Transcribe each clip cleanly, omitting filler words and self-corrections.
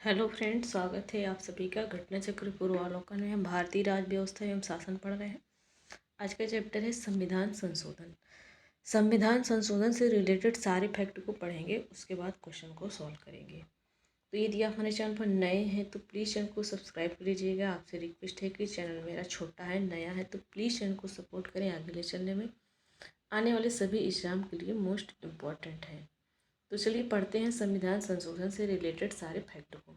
Hello friends, स्वागत है आप सभी का घटना चक्र पूर्वावलोकन में। हम भारतीय राज्य व्यवस्था एवं शासन पढ़ रहे हैं। आज का चैप्टर है संविधान संशोधन। संविधान संशोधन से रिलेटेड सारे फैक्ट को पढ़ेंगे, उसके बाद क्वेश्चन को सॉल्व करेंगे। तो यदि आप हमारे चैनल पर नए हैं तो प्लीज़ चैनल को सब्सक्राइब कर लीजिएगा। आपसे रिक्वेस्ट है कि चैनल मेरा छोटा है, नया है, तो प्लीज़ चैनल को सपोर्ट करें आगे ले चलने में। आने वाले सभी एग्जाम के लिए मोस्ट इम्पॉर्टेंट है। तो चलिए पढ़ते हैं संविधान संशोधन से रिलेटेड सारे फैक्ट को।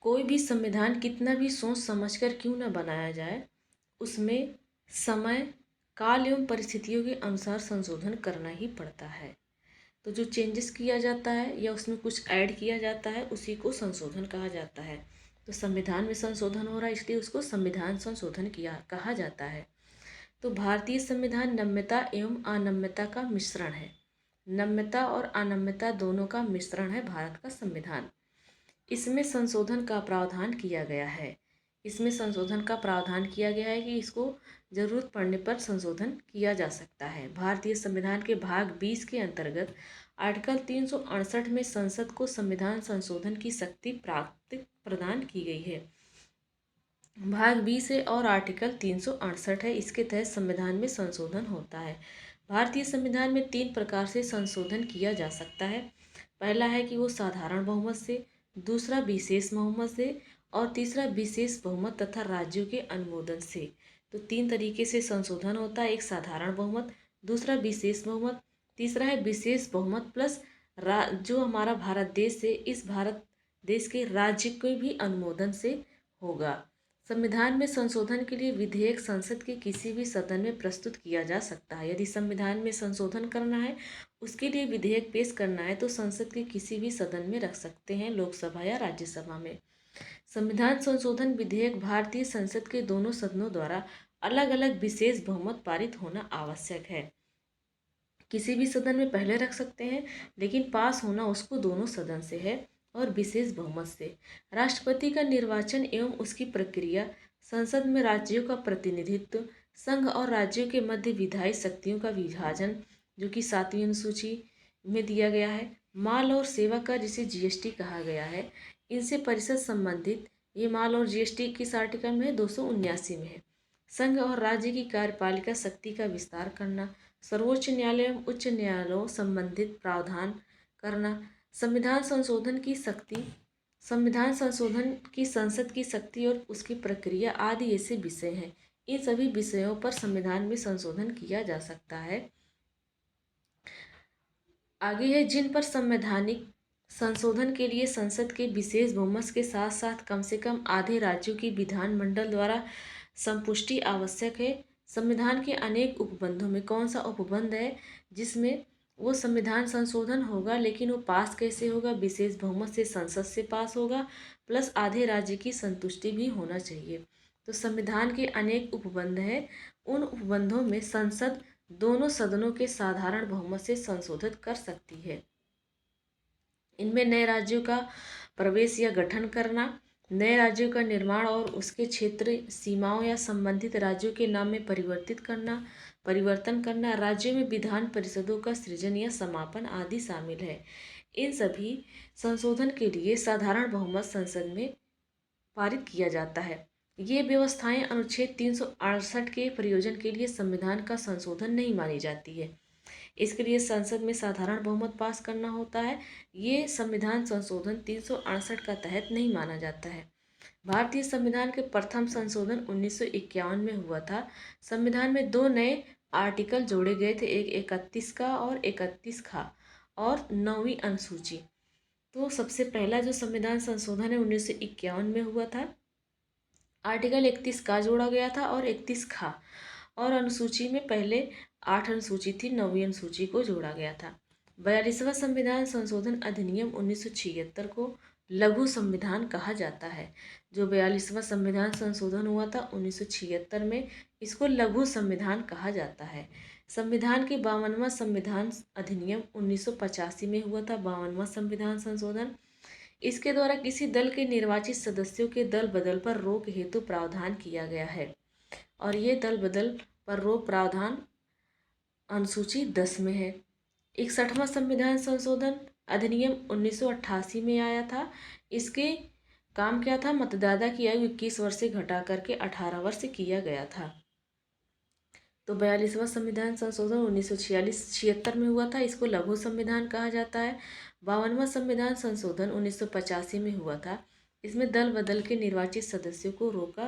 कोई भी संविधान कितना भी सोच समझकर क्यों न बनाया जाए, उसमें समय, काल एवं परिस्थितियों के अनुसार संशोधन करना ही पड़ता है। तो जो चेंजेस किया जाता है या उसमें कुछ ऐड किया जाता है, उसी को संशोधन कहा जाता है। तो संविधान में संशोधन हो रहा है, इसलिए उसको संविधान संशोधन किया कहा जाता है। तो भारतीय संविधान नम्यता एवं अनम्यता का मिश्रण है। नम्यता और अनम्यता दोनों का मिश्रण है भारत का संविधान। इसमें संशोधन का प्रावधान किया गया है। इसमें संशोधन का प्रावधान किया गया है कि इसको जरूरत पड़ने पर संशोधन किया जा सकता है। भारतीय संविधान के भाग 20 के अंतर्गत आर्टिकल 368 में संसद को संविधान संशोधन की शक्ति प्रदान की गई है। भाग 20 है और आर्टिकल 368 है, इसके तहत संविधान में संशोधन होता है। भारतीय संविधान में 3 प्रकार से संशोधन किया जा सकता है। पहला है कि वो साधारण बहुमत से, दूसरा विशेष बहुमत से और तीसरा विशेष बहुमत तथा राज्यों के अनुमोदन से। तो 3 तरीके से संशोधन होता है। एक साधारण बहुमत, दूसरा विशेष बहुमत, तीसरा है विशेष बहुमत प्लस जो हमारा भारत देश है, इस भारत देश के राज्य के भी अनुमोदन से होगा। संविधान में संशोधन के लिए विधेयक संसद के किसी भी सदन में प्रस्तुत किया जा सकता है। यदि संविधान में संशोधन करना है, उसके लिए विधेयक पेश करना है, तो संसद के किसी भी सदन में रख सकते हैं, लोकसभा या राज्यसभा में। संविधान संशोधन विधेयक भारतीय संसद के दोनों सदनों द्वारा अलग अलग विशेष बहुमत पारित होना आवश्यक है। किसी भी सदन में पहले रख सकते हैं, लेकिन पास होना उसको दोनों सदन से है और विशेष बहुमत से। राष्ट्रपति का निर्वाचन एवं उसकी प्रक्रिया, संसद में राज्यों का प्रतिनिधित्व, संघ और राज्यों के मध्य विधायी शक्तियों का विभाजन, जो कि 7वीं अनुसूची में दिया गया है। माल और सेवा कर, जिसे जीएसटी कहा गया है, इनसे परिषद संबंधित। ये माल और जीएसटी किस आर्टिकल में है? 279 में है। संघ और राज्य की कार्यपालिका शक्ति का विस्तार करना, सर्वोच्च न्यायालय एवं उच्च न्यायालयों संबंधित प्रावधान करना, संविधान संशोधन की शक्ति, संविधान संशोधन की संसद की शक्ति और उसकी प्रक्रिया आदि ऐसे विषय हैं। इन सभी विषयों पर संविधान में संशोधन किया जा सकता है। आगे है जिन पर संवैधानिक संशोधन के लिए संसद के विशेष बहुमत के साथ साथ कम से कम आधे राज्यों की विधानमंडल द्वारा संपुष्टि आवश्यक है। संविधान के अनेक उपबंधों में कौन सा उपबंध है जिसमें वो संविधान संशोधन होगा, लेकिन वो पास कैसे होगा? विशेष बहुमत से संसद से पास होगा, प्लस आधे राज्य की संतुष्टि भी होना चाहिए। तो संविधान के अनेक उपबंध हैं। उन उपबंधों में संसद दोनों सदनों के साधारण बहुमत से संशोधित कर सकती है। इनमें नए राज्यों का प्रवेश या गठन करना, नए राज्यों का निर्माण और उसके क्षेत्र सीमाओं या संबंधित राज्यों के नाम में परिवर्तन करना, राज्यों में विधान परिषदों का सृजन या समापन आदि शामिल है। इन सभी संशोधन के लिए साधारण बहुमत संसद में पारित किया जाता है। ये व्यवस्थाएं अनुच्छेद 368 के प्रयोजन के लिए संविधान का संशोधन नहीं मानी जाती है। इसके लिए संसद में साधारण बहुमत पास करना होता है। ये संविधान संशोधन 368 का तहत नहीं माना जाता है। भारतीय संविधान के प्रथम संशोधन 1951 में हुआ था। संविधान में 2 नए आर्टिकल जोड़े गए थे, एक 31 का और 31 खा और 9वीं अनुसूची। तो सबसे पहला जो संविधान संशोधन है 1951 में हुआ था। आर्टिकल 31 का जोड़ा गया था और 31 खा, और अनुसूची में पहले 8 अनुसूची थी, 9वीं अनुसूची को जोड़ा गया था। 42वां संविधान संशोधन अधिनियम 1976 को लघु संविधान कहा जाता है। जो 42वां संविधान संशोधन हुआ था 1976 में, इसको लघु संविधान कहा जाता है। संविधान के 52वां संविधान अधिनियम 1985 में हुआ था, 52वां संविधान संशोधन। इसके द्वारा किसी दल के निर्वाचित सदस्यों के दल बदल पर रोक हेतु प्रावधान किया गया है, और ये दल बदल पर रोक प्रावधान अनुसूची 10 में है। 61वां संविधान संशोधन अधिनियम 1988 में आया था। इसके काम क्या था, मतदाता की आयु 21 वर्ष से घटा करके 18 वर्ष किया गया था। तो 42वां संविधान संशोधन 1946-76 में हुआ था, इसको लघु संविधान कहा जाता है। 52वां संविधान संशोधन 1985 में हुआ था, इसमें दल बदल के निर्वाचित सदस्यों को रोका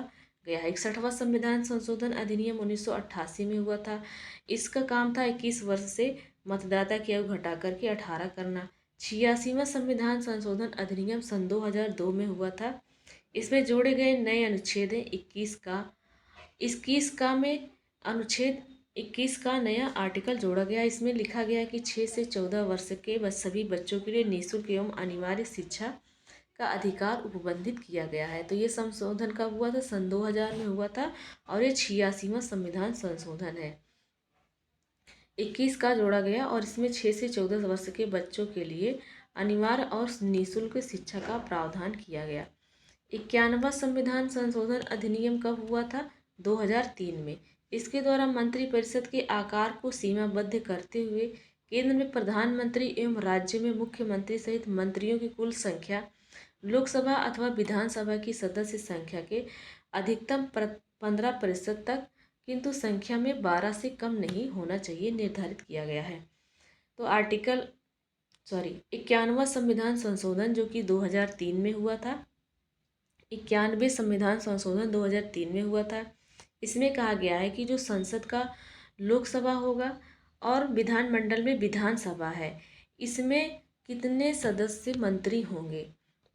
गया है। 61वां संविधान संशोधन अधिनियम 1988 में हुआ था, इसका काम था 21 वर्ष से मतदाता की आयु घटा करके 18 करना। 86वां संविधान संशोधन अधिनियम सन 2002 में हुआ था, इसमें जोड़े गए नए अनुच्छेद हैं 21 का में अनुच्छेद 21 का नया आर्टिकल जोड़ा गया। इसमें लिखा गया कि 6 से 14 वर्ष के सभी बच्चों के लिए निःशुल्क एवं अनिवार्य शिक्षा का अधिकार उपबंधित किया गया है। तो ये संशोधन कब हुआ था, सन 2000 में हुआ था, और ये 86वां संविधान संशोधन है। 21 का जोड़ा गया और इसमें 6 से 14 वर्ष के बच्चों के लिए अनिवार्य और निःशुल्क शिक्षा का प्रावधान किया गया। 91वां संविधान संशोधन अधिनियम कब हुआ था, 2003 में। इसके द्वारा मंत्रिपरिषद के आकार को सीमाबद्ध करते हुए केंद्र में प्रधानमंत्री एवं राज्य में मुख्यमंत्री सहित मंत्रियों की कुल संख्या लोकसभा अथवा विधानसभा की सदस्य संख्या के अधिकतम 15% तक, किंतु संख्या में 12 से कम नहीं होना चाहिए, निर्धारित किया गया है। तो 91वां संविधान संशोधन जो कि 2003 में हुआ था, 91वें संविधान संशोधन 2003 में हुआ था। इसमें कहा गया है कि जो संसद का लोकसभा होगा और विधानमंडल में विधानसभा है, इसमें कितने सदस्य मंत्री होंगे,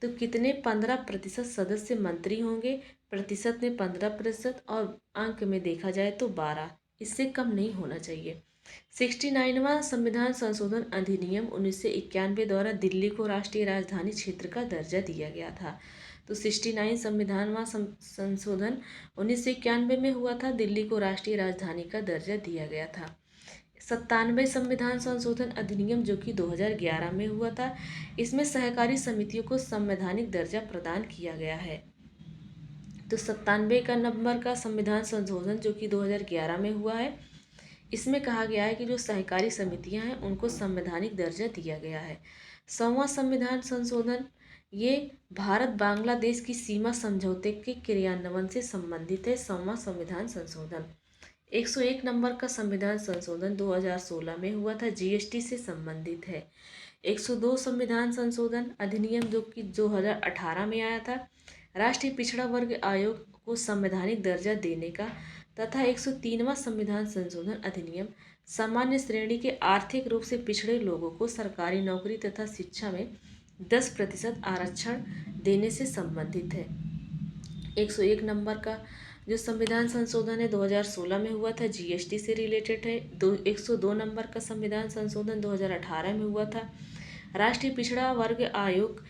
तो कितने 15% सदस्य मंत्री होंगे, प्रतिशत में 15% और अंक में देखा जाए तो 12, इससे कम नहीं होना चाहिए। 69वां संविधान संशोधन अधिनियम 1991 द्वारा दिल्ली को राष्ट्रीय राजधानी क्षेत्र का दर्जा दिया गया था। तो 69 संविधानवां संशोधन 1991 में हुआ था, दिल्ली को राष्ट्रीय राजधानी का दर्जा दिया गया था। 97 संविधान संशोधन अधिनियम जो कि 2011 में हुआ था, इसमें सहकारी समितियों को संवैधानिक दर्जा प्रदान किया गया है। तो 97 का नंबर का संविधान संशोधन जो कि 2011 में हुआ है, इसमें कहा गया है कि जो सहकारी समितियां हैं उनको संवैधानिक दर्जा दिया गया है। 100वां संविधान संशोधन ये भारत बांग्लादेश की सीमा समझौते के क्रियान्वयन से संबंधित है। 100वां संविधान संशोधन 101 नंबर का संविधान संशोधन 2016 में हुआ था, जीएसटी से संबंधित है। 102 संविधान संशोधन अधिनियम जो कि 2018 में आया था, राष्ट्रीय पिछड़ा वर्ग आयोग को संवैधानिक दर्जा देने का, तथा 103वां संविधान संशोधन अधिनियम सामान्य श्रेणी के आर्थिक रूप से पिछड़े लोगों को सरकारी नौकरी तथा शिक्षा में 10% आरक्षण देने से संबंधित है। 101 नंबर का जो संविधान संशोधन है 2016 में हुआ था, जीएसटी से रिलेटेड है। 102 नंबर का संविधान संशोधन 2018 में हुआ था, राष्ट्रीय पिछड़ा वर्ग आयोग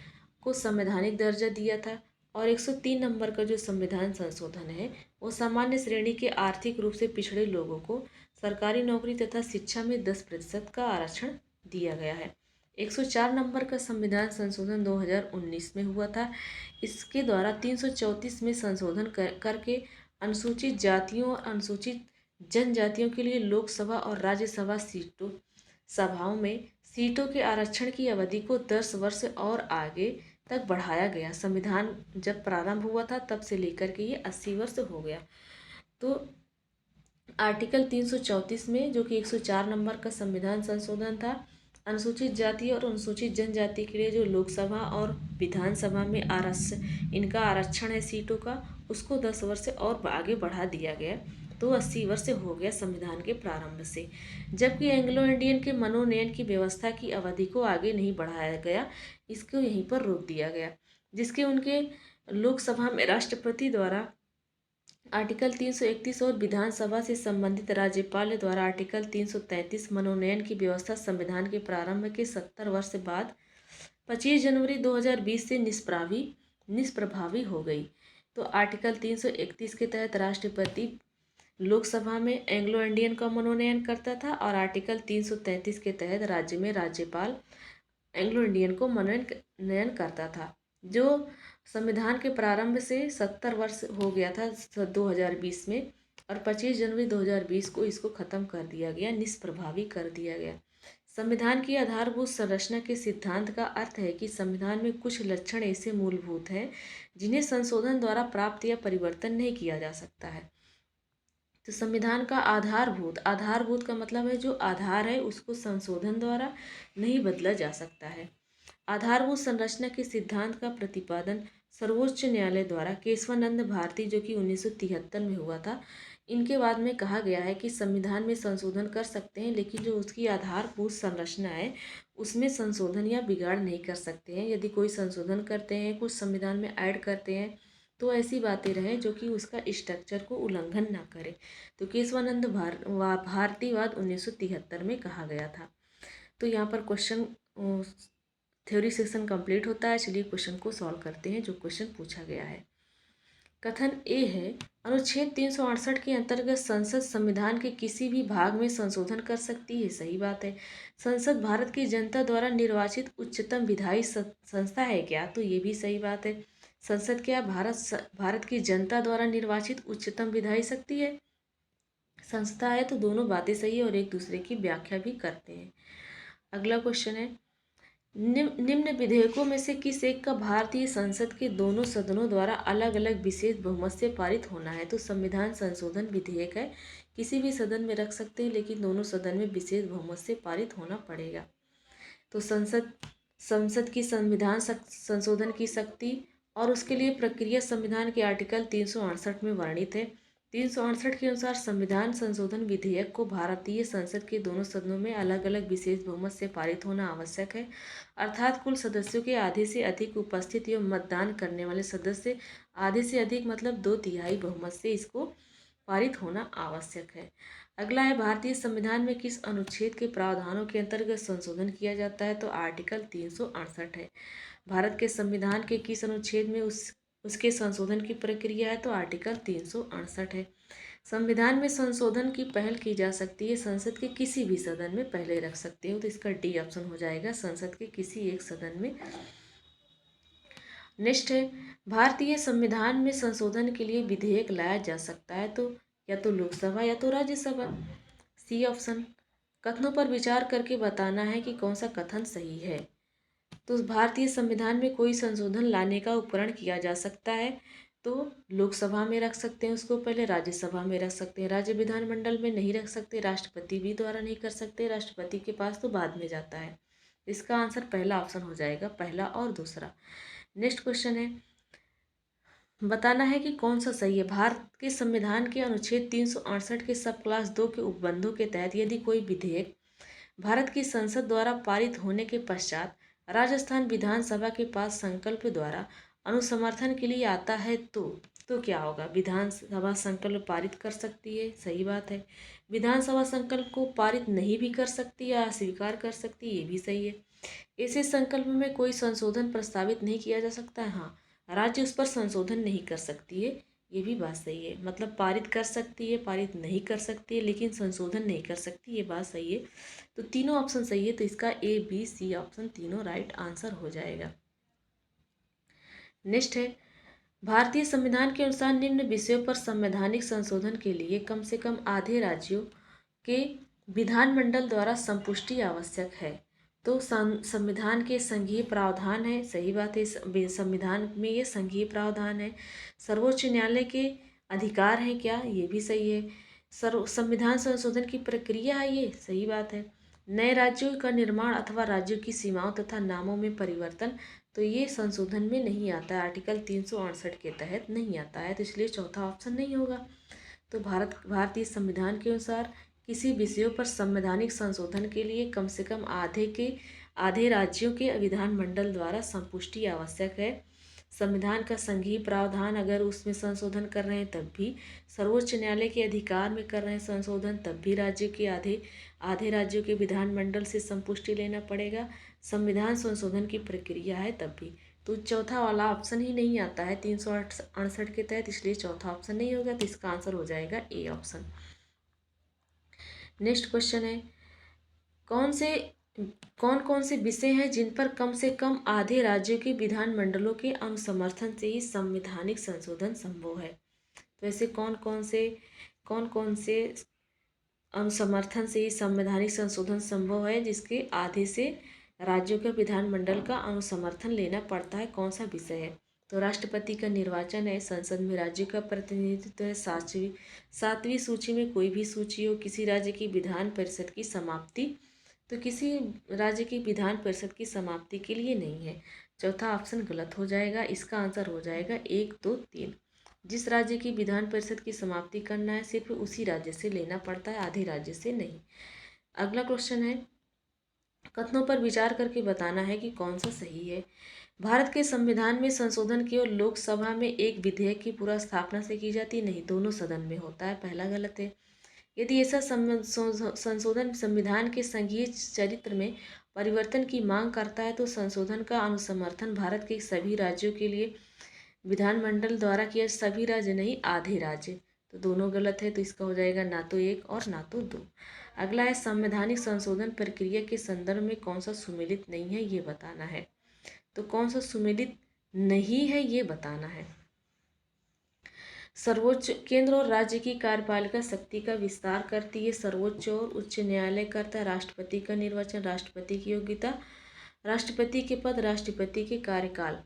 को संवैधानिक दर्जा दिया था। और 103 नंबर का जो संविधान संशोधन है वो सामान्य श्रेणी के आर्थिक रूप से पिछड़े लोगों को सरकारी नौकरी तथा शिक्षा में 10% का आरक्षण दिया गया है। 104 नंबर का संविधान संशोधन 2019 में हुआ था, इसके द्वारा 334 में संशोधन करके अनुसूचित जातियों और अनुसूचित जनजातियों के लिए लोकसभा और राज्यसभा सभाओं में सीटों के आरक्षण की अवधि को 10 वर्ष और आगे तक बढ़ाया गया। संविधान जब प्रारंभ हुआ था तब से लेकर के ये 80 वर्ष हो गया। तो आर्टिकल 334 में जो कि 104 नंबर का संविधान संशोधन था, अनुसूचित जाति और अनुसूचित जनजाति के लिए जो लोकसभा और विधानसभा में इनका आरक्षण है सीटों का, उसको 10 वर्ष और आगे बढ़ा दिया गया। तो 80 वर्ष हो गया संविधान के प्रारंभ से। जबकि एंग्लो इंडियन के मनोनयन की व्यवस्था की अवधि को आगे नहीं बढ़ाया गया, इसको यहीं पर रोक दिया गया, जिसके उनके लोकसभा में राष्ट्रपति द्वारा आर्टिकल 331 और विधानसभा से संबंधित राज्यपाल द्वारा आर्टिकल 333 मनोनयन की व्यवस्था संविधान के प्रारंभ के 70 वर्ष बाद 25 जनवरी 2020 से निष्प्रभावी हो गई। तो आर्टिकल 331 के तहत राष्ट्रपति लोकसभा में एंग्लो इंडियन का मनोनयन करता था और आर्टिकल 333 के तहत राज्य में राज्यपाल एंग्लो इंडियन को मनोनयन करता था। जो संविधान के प्रारंभ से 70 वर्ष हो गया था 2020 में, और 25 जनवरी 2020 को इसको ख़त्म कर दिया गया, निष्प्रभावी कर दिया गया। संविधान की आधारभूत संरचना के सिद्धांत का अर्थ है कि संविधान में कुछ लक्षण ऐसे मूलभूत हैं जिन्हें संशोधन द्वारा प्राप्त या परिवर्तन नहीं किया जा सकता है। तो संविधान का आधारभूत का मतलब है जो आधार है उसको संशोधन द्वारा नहीं बदला जा सकता है। आधारभूत संरचना के सिद्धांत का प्रतिपादन सर्वोच्च न्यायालय द्वारा केशवानंद भारती, जो कि 1973 में हुआ था, इनके बाद में कहा गया है कि संविधान में संशोधन कर सकते हैं, लेकिन जो उसकी आधारभूत संरचना है उसमें संशोधन या बिगाड़ नहीं कर सकते हैं। यदि कोई संशोधन करते हैं, कुछ संविधान में ऐड करते हैं, तो ऐसी बातें रहें जो कि उसका स्ट्रक्चर को उल्लंघन ना करे। तो केशवानंद भारतीवाद 1973 में कहा गया था। तो यहाँ पर क्वेश्चन थ्योरी सेक्शन कंप्लीट होता है। चलिए क्वेश्चन को सॉल्व करते हैं जो क्वेश्चन पूछा गया है। कथन ए है, अनुच्छेद 368 के अंतर्गत संसद संविधान के किसी भी भाग में संशोधन कर सकती है। सही बात है। संसद भारत की जनता द्वारा निर्वाचित उच्चतम विधायी संस्था है क्या? तो ये भी सही बात है। संसद क्या भारत की जनता द्वारा निर्वाचित उच्चतम विधायी शक्ति है, संस्था है। तो दोनों बातें सही है और एक दूसरे की व्याख्या भी करते हैं। अगला क्वेश्चन है, निम्न विधेयकों में से किस एक का भारतीय संसद के दोनों सदनों द्वारा अलग अलग विशेष बहुमत से पारित होना है? तो संविधान संशोधन विधेयक है, किसी भी सदन में रख सकते हैं, लेकिन दोनों सदन में विशेष बहुमत से पारित होना पड़ेगा। तो संसद की संविधान संशोधन की शक्ति और उसके लिए प्रक्रिया संविधान के आर्टिकल 368 में वर्णित है। 368 के अनुसार संविधान संशोधन विधेयक को भारतीय संसद के दोनों सदनों में अलग अलग विशेष बहुमत से पारित होना आवश्यक है, अर्थात कुल सदस्यों के आधे से अधिक उपस्थित एवं मतदान करने वाले सदस्य आधे से अधिक मतलब 2/3 बहुमत से इसको पारित होना आवश्यक है। अगला है, भारतीय संविधान में किस अनुच्छेद के प्रावधानों के अंतर्गत संशोधन किया जाता है? तो आर्टिकल 368 है। भारत के संविधान के किस अनुच्छेद में उसके संशोधन की प्रक्रिया है? तो आर्टिकल 368 है। संविधान में संशोधन की पहल की जा सकती है, संसद के किसी भी सदन में पहले रख सकते हो। तो इसका डी ऑप्शन हो जाएगा, संसद के किसी एक सदन में। नेक्स्ट है, भारतीय संविधान में संशोधन के लिए विधेयक लाया जा सकता है तो या तो लोकसभा या तो राज्यसभा। C option. कथनों पर विचार करके बताना है कि कौन सा कथन सही है। तो भारतीय संविधान में कोई संशोधन लाने का उपकरण किया जा सकता है तो लोकसभा में रख सकते हैं उसको, पहले राज्यसभा में रख सकते हैं, राज्य विधानमंडल में नहीं रख सकते, राष्ट्रपति भी द्वारा नहीं कर सकते, राष्ट्रपति के पास तो बाद में जाता है। इसका आंसर पहला ऑप्शन हो जाएगा, पहला और दूसरा। नेक्स्ट क्वेश्चन है, बताना है कि कौन सा सही है। भारत के संविधान के अनुच्छेद 368 के सब क्लास 2 के उपबंधों के तहत यदि कोई विधेयक भारत की संसद द्वारा पारित होने के पश्चात राजस्थान विधानसभा के पास संकल्प द्वारा अनुसमर्थन के लिए आता है तो क्या होगा? विधानसभा संकल्प पारित कर सकती है, सही बात है। विधानसभा संकल्प को पारित नहीं भी कर सकती या अस्वीकार कर सकती, ये भी सही है। ऐसे संकल्प में कोई संशोधन प्रस्तावित नहीं किया जा सकता है, हाँ, राज्य उस पर संशोधन नहीं कर सकती है, ये भी बात सही है। मतलब पारित कर सकती है, पारित नहीं कर सकती है, लेकिन संशोधन नहीं कर सकती, ये बात सही है। तो तीनों ऑप्शन सही है, तो इसका ए बी सी ऑप्शन तीनों राइट आंसर हो जाएगा। नेक्स्ट है, भारतीय संविधान के अनुसार निम्न विषयों पर संवैधानिक संशोधन के लिए कम से कम आधे राज्यों के विधानमंडल द्वारा संपुष्टि आवश्यक है। तो संविधान के संघीय प्रावधान है, सही बात है, संविधान में ये संघीय प्रावधान है। सर्वोच्च न्यायालय के अधिकार हैं क्या? ये भी सही है। संविधान संशोधन की प्रक्रिया है, ये सही बात है। नए राज्यों का निर्माण अथवा राज्यों की सीमाओं तथा नामों में परिवर्तन, तो ये संशोधन में नहीं आता है, आर्टिकल 368 के तहत नहीं आता है, तो इसलिए चौथा ऑप्शन नहीं होगा। तो भारतीय संविधान के अनुसार किसी विषयों पर संवैधानिक संशोधन के लिए कम से कम आधे राज्यों के विधानमंडल द्वारा संपुष्टि आवश्यक है। संविधान का संघीय प्रावधान अगर उसमें संशोधन कर रहे हैं तब भी, सर्वोच्च न्यायालय के अधिकार में कर रहे हैं संशोधन तब भी राज्य के आधे राज्यों के विधानमंडल से संपुष्टि लेना पड़ेगा। संविधान संशोधन की प्रक्रिया है तब भी, तो चौथा वाला ऑप्शन ही नहीं आता है 368 के तहत, इसलिए चौथा ऑप्शन नहीं होगा, तो इसका आंसर हो जाएगा ए ऑप्शन। नेक्स्ट क्वेश्चन है, कौन कौन से विषय हैं जिन पर कम से कम आधे राज्यों के विधानमंडलों के अनुसमर्थन से ही संवैधानिक संशोधन संभव है? तो ऐसे कौन कौन से अनुसमर्थन से ही संवैधानिक संशोधन संभव है, जिसके आधे से राज्यों का विधानमंडल का अनुसमर्थन लेना पड़ता है। कौन सा विषय है? तो राष्ट्रपति का निर्वाचन है, संसद में राज्य का प्रतिनिधित्व है, सातवीं सूची में कोई भी सूची हो, किसी राज्य की विधान परिषद की समाप्ति, तो किसी राज्य की विधान परिषद की समाप्ति के लिए नहीं है। चौथा ऑप्शन गलत हो जाएगा, इसका आंसर हो जाएगा 1, 2, 3। जिस राज्य की विधान परिषद की समाप्ति करना है सिर्फ उसी राज्य से लेना पड़ता है, आधे राज्य से नहीं। अगला क्वेश्चन है, कथनों पर विचार करके बताना है कि कौन सा सही है। भारत के संविधान में संशोधन केवल लोकसभा में एक विधेयक की पूरा स्थापना से की जाती नहीं, दोनों सदन में होता है। पहला गलत है। यदि ऐसा संशोधन संविधान के संघीय चरित्र में परिवर्तन की मांग करता है तो संशोधन का अनुसमर्थन भारत के सभी राज्यों के लिए विधानमंडल द्वारा किया, सभी राज्य नहीं, आधे राज्य। तो दोनों गलत है, तो इसका हो जाएगा ना तो 1 और ना तो 2। अगला है, संवैधानिक संशोधन प्रक्रिया के संदर्भ में कौन सा सुमेलित नहीं है, ये बताना है। तो कौन सा सुमेलित नहीं है ये बताना है। सर्वोच्च केंद्र और राज्य की कार्यपालिका शक्ति का विस्तार करती है, सर्वोच्च और उच्च न्यायालय करता है, राष्ट्रपति का निर्वाचन, राष्ट्रपति की योग्यता, राष्ट्रपति के पद, राष्ट्रपति के कार्यकाल,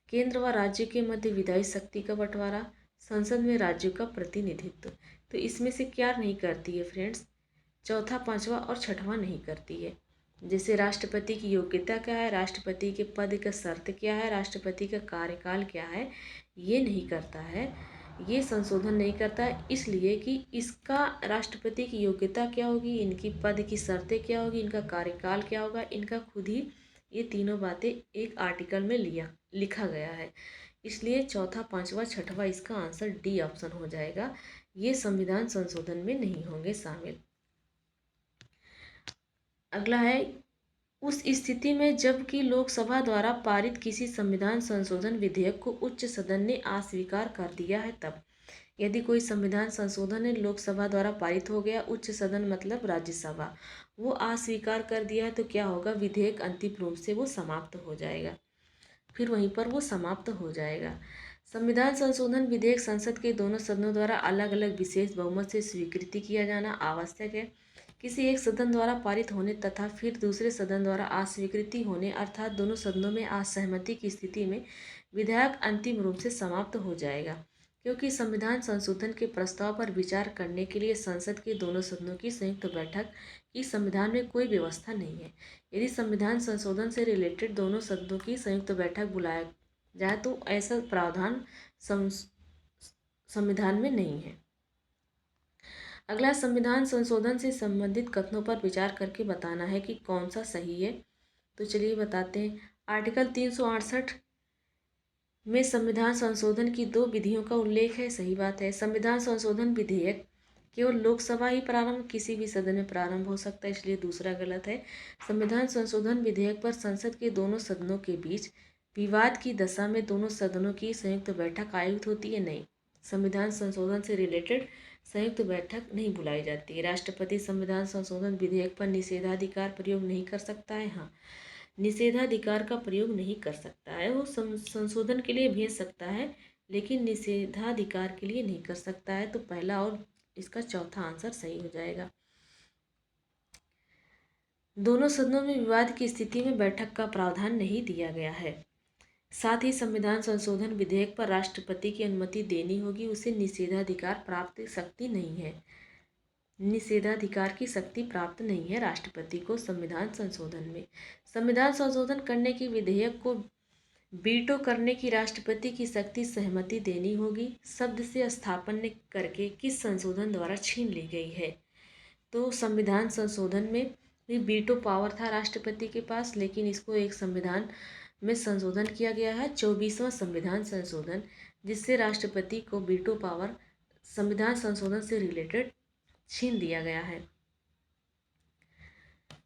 केंद्र व राज्य के मध्य विधायी शक्ति का बंटवारा, संसद में राज्यों का प्रतिनिधित्व। तो इसमें से क्या नहीं करती है फ्रेंड्स? चौथा, पांचवा और छठवां नहीं करती है। जैसे राष्ट्रपति की योग्यता क्या है, राष्ट्रपति के पद का शर्त क्या है, राष्ट्रपति का कार्यकाल क्या है, ये नहीं करता है, ये संशोधन नहीं करता है। इसलिए कि इसका राष्ट्रपति की योग्यता क्या होगी, इनकी पद की शर्तें क्या होगी, इनका कार्यकाल क्या होगा, इनका खुद ही ये तीनों बातें एक आर्टिकल में लिखा गया है। इसलिए चौथा, पांचवा, छठवां इसका आंसर डी ऑप्शन हो जाएगा। ये संविधान संशोधन में नहीं होंगे शामिल। अगला है, उस स्थिति में जबकि लोकसभा द्वारा पारित किसी संविधान संशोधन विधेयक को उच्च सदन ने अस्वीकार कर दिया है तब। यदि कोई संविधान संशोधन लोकसभा द्वारा पारित हो गया, उच्च सदन मतलब राज्यसभा, वो अस्वीकार कर दिया है, तो क्या होगा, विधेयक अंतिम रूप से वो समाप्त हो जाएगा, फिर वहीं पर वो समाप्त हो जाएगा। संविधान संशोधन विधेयक संसद के दोनों सदनों द्वारा अलग अलग विशेष बहुमत से स्वीकृति किया जाना आवश्यक है। किसी एक सदन द्वारा पारित होने तथा फिर दूसरे सदन द्वारा अस्वीकृति होने, अर्थात दोनों सदनों में असहमति की स्थिति में विधेयक अंतिम रूप से समाप्त हो जाएगा, क्योंकि संविधान संशोधन के प्रस्ताव पर विचार करने के लिए संसद के दोनों सदनों की संयुक्त बैठक की संविधान में कोई व्यवस्था नहीं है। यदि संविधान संशोधन से रिलेटेड दोनों सदनों की संयुक्त बैठक बुलाया जाए तो ऐसा प्रावधान संविधान में नहीं है। अगला, संविधान संशोधन से संबंधित कथनों पर विचार करके बताना है कि कौन सा सही है। तो चलिए बताते हैं। आर्टिकल 368 में संविधान संशोधन की 2 विधियों का उल्लेख है, सही बात है। संविधान संशोधन विधेयक केवल लोकसभा ही प्रारंभ, किसी भी सदन में प्रारंभ हो सकता है, इसलिए दूसरा गलत है। संविधान संशोधन विधेयक पर संसद के दोनों सदनों के बीच विवाद की दशा में दोनों सदनों की संयुक्त बैठक आयोजित होती है, नहीं। संविधान संशोधन से रिलेटेड संयुक्त बैठक नहीं बुलाई जाती है। राष्ट्रपति संविधान संशोधन विधेयक पर निषेधाधिकार प्रयोग नहीं कर सकता है, हाँ, निषेधाधिकार का प्रयोग नहीं कर सकता है। वो संशोधन के लिए भेज सकता है, लेकिन निषेधाधिकार के लिए नहीं कर सकता है। तो पहला और इसका चौथा आंसर सही हो जाएगा। दोनों सदनों में विवाद की स्थिति में बैठक का प्रावधान नहीं दिया गया है। साथ ही संविधान संशोधन विधेयक पर राष्ट्रपति की अनुमति देनी होगी, उसे निषेधाधिकार प्राप्त शक्ति नहीं है। निषेधाधिकार की शक्ति प्राप्त नहीं है राष्ट्रपति को संविधान संशोधन में। संविधान संशोधन करने की विधेयक को वीटो करने की राष्ट्रपति की शक्ति सहमति देनी होगी। शब्द से स्थापन करके किस संशोधन द्वारा छीन ली गई है? तो संविधान संशोधन में भी वीटो पावर था राष्ट्रपति के पास, लेकिन इसको एक संविधान में संशोधन किया गया है, 24वां संविधान संशोधन, जिससे राष्ट्रपति को वीटो पावर संविधान संशोधन से रिलेटेड छीन दिया गया है।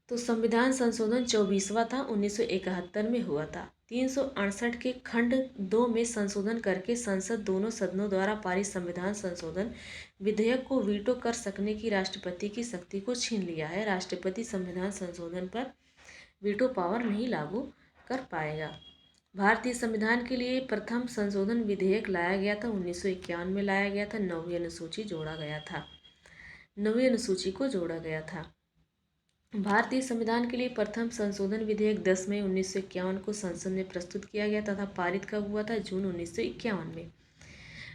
तो संविधान संशोधन 24वां था, 1971 में हुआ था। 368 के खंड 2 में संशोधन करके संसद दोनों सदनों द्वारा पारित संविधान संशोधन विधेयक को वीटो कर सकने की राष्ट्रपति की शक्ति को छीन लिया है। राष्ट्रपति संविधान संशोधन पर वीटो पावर नहीं लागू कर पाएगा। भारतीय संविधान के लिए प्रथम संशोधन विधेयक लाया गया था, 1951 में लाया गया था, 9वीं अनुसूची जोड़ा गया था। 9वीं अनुसूची को जोड़ा गया था। भारतीय संविधान के लिए प्रथम संशोधन विधेयक 10 मई 1951 को संसद में प्रस्तुत किया गया तथा पारित कब हुआ था? जून 1951 में।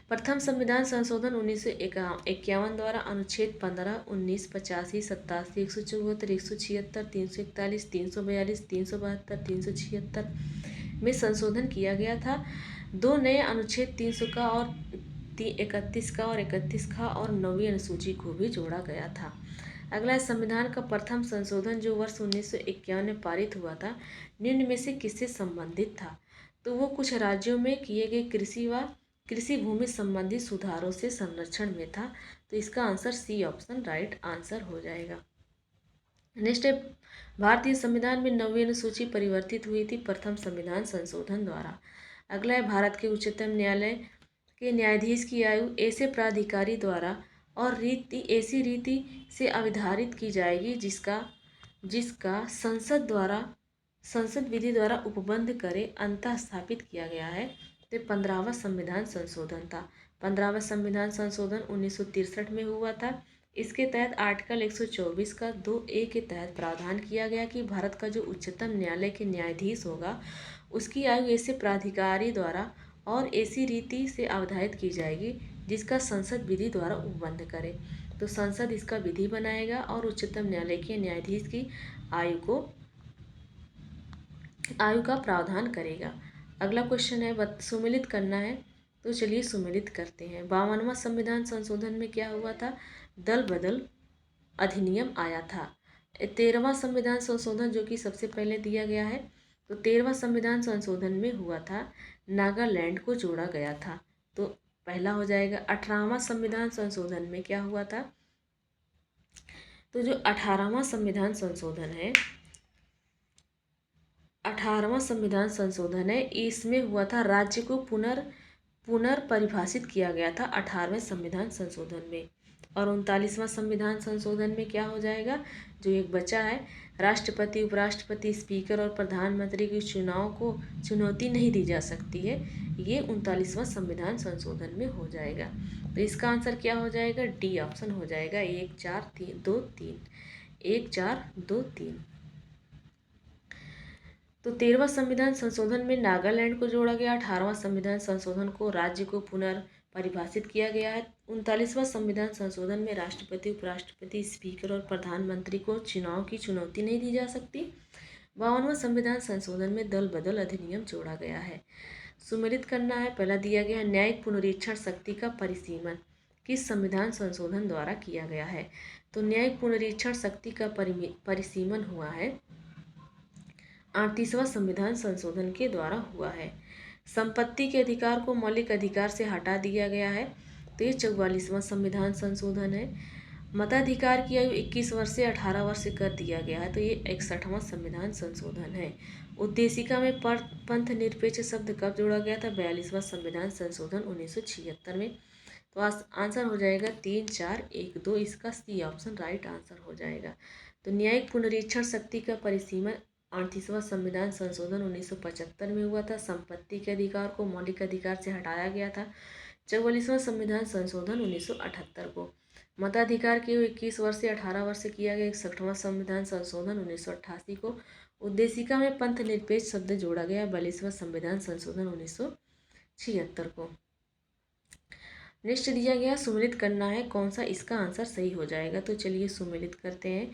प्रथम संविधान संशोधन 1951 द्वारा अनुच्छेद 15, 19, 85, 87, 174, 176, 341, 342, 372, 376 में संशोधन किया गया था। दो नए अनुच्छेद 300 का और 31 का और 31 का और 9वीं अनुसूची को भी जोड़ा गया था। अगला संविधान का प्रथम संशोधन जो वर्ष 1951 में पारित हुआ था, निम्न में से किससे संबंधित था? तो वो कुछ राज्यों में किए गए कृषि भूमि संबंधी सुधारों से संरक्षण में था। तो इसका answer C option right answer हो जाएगा। नेक्स्ट है, भारतीय संविधान में 9वीं अनुसूची परिवर्तित हुई थी प्रथम संविधान संशोधन द्वारा। अगला है, भारत के उच्चतम न्यायालय के न्यायाधीश की आयु ऐसे प्राधिकारी द्वारा और ऐसी रीति से अवधारित की जाएगी जिसका संसद विधि द्वारा उपबंध करे अंतः स्थापित किया गया है। तो 15वां संविधान संशोधन था। 15वां संविधान संशोधन 1963 में हुआ था। इसके तहत आर्टिकल 124 का 2A के तहत प्रावधान किया गया कि भारत का जो उच्चतम न्यायालय के न्यायाधीश होगा उसकी आयु ऐसे प्राधिकारी द्वारा और ऐसी रीति से अवधारित की जाएगी जिसका संसद विधि द्वारा उपबंध करे। तो संसद इसका विधि बनाएगा और उच्चतम न्यायालय के न्यायाधीश की आयु का प्रावधान करेगा। अगला क्वेश्चन है, सुमेलित करना है। तो चलिए सुमेलित करते हैं। 52वां संविधान संशोधन में क्या हुआ था? दल बदल अधिनियम आया था। 13वां संविधान संशोधन जो कि सबसे पहले दिया गया है, तो 13वां संविधान संशोधन में हुआ था नागालैंड को जोड़ा गया था। तो पहला हो जाएगा। 18वां संविधान संशोधन में क्या हुआ था? तो जो 18वां संविधान संशोधन है, 18वां संविधान संशोधन है, इसमें हुआ था राज्य को पुनर्परिभाषित किया गया था 18वें संविधान संशोधन में। और 39वां संविधान संशोधन में क्या हो जाएगा? जो एक बचा है, राष्ट्रपति, उपराष्ट्रपति, स्पीकर और प्रधानमंत्री के चुनाव को चुनौती नहीं दी जा सकती है, ये 39वां संविधान संशोधन में हो जाएगा। तो इसका आंसर क्या हो जाएगा? डी ऑप्शन हो जाएगा। 1 4 3 2 3 1 4 2 3। तो 13वां संविधान संशोधन में नागालैंड को जोड़ा गया। 18वां संविधान संशोधन को राज्य को पुनर्परिभाषित किया गया है। 39वां संविधान संशोधन में राष्ट्रपति, उपराष्ट्रपति, स्पीकर और प्रधानमंत्री को चुनाव की चुनौती नहीं दी जा सकती। 52वां संविधान संशोधन में दल बदल अधिनियम जोड़ा गया है। सुमेलित करना है। पहला दिया गया, न्यायिक पुनरीक्षण शक्ति का परिसीमन किस संविधान संशोधन द्वारा किया गया है? तो न्यायिक पुनरीक्षण शक्ति का परिसीमन हुआ है 38वां संविधान संशोधन के द्वारा हुआ है। संपत्ति के अधिकार को मौलिक अधिकार से हटा दिया गया है। तो ये 44वां संविधान संशोधन है। मताधिकार की आयु 21 वर्ष से 18 वर्ष कर दिया गया है। तो ये 61वां संविधान संशोधन है। उद्देशिका में पंथ निरपेक्ष शब्द कब जोड़ा गया था? 42वां संविधान संशोधन 1976 में। तो आंसर हो जाएगा 3 4 1 2। इसका सी ऑप्शन राइट आंसर हो जाएगा। तो न्यायिक पुनरीक्षण शक्ति का परिसीमन 38वां संविधान संशोधन 1975 में हुआ था। संपत्ति के अधिकार को मौलिक अधिकार से हटाया गया था 44वां संविधान संशोधन 1978 को। मताधिकार की 21 वर्ष से 18 वर्ष से किया गया 61वां संविधान संशोधन 1988 को। उद्देशिका में पंथ निरपेक्ष शब्द जोड़ा गया 42वां संविधान संशोधन 1976 को। नेक्स्ट दिया गया, सुमेलित करना है। कौन सा इसका आंसर सही हो जाएगा? तो चलिए सुमेलित करते हैं।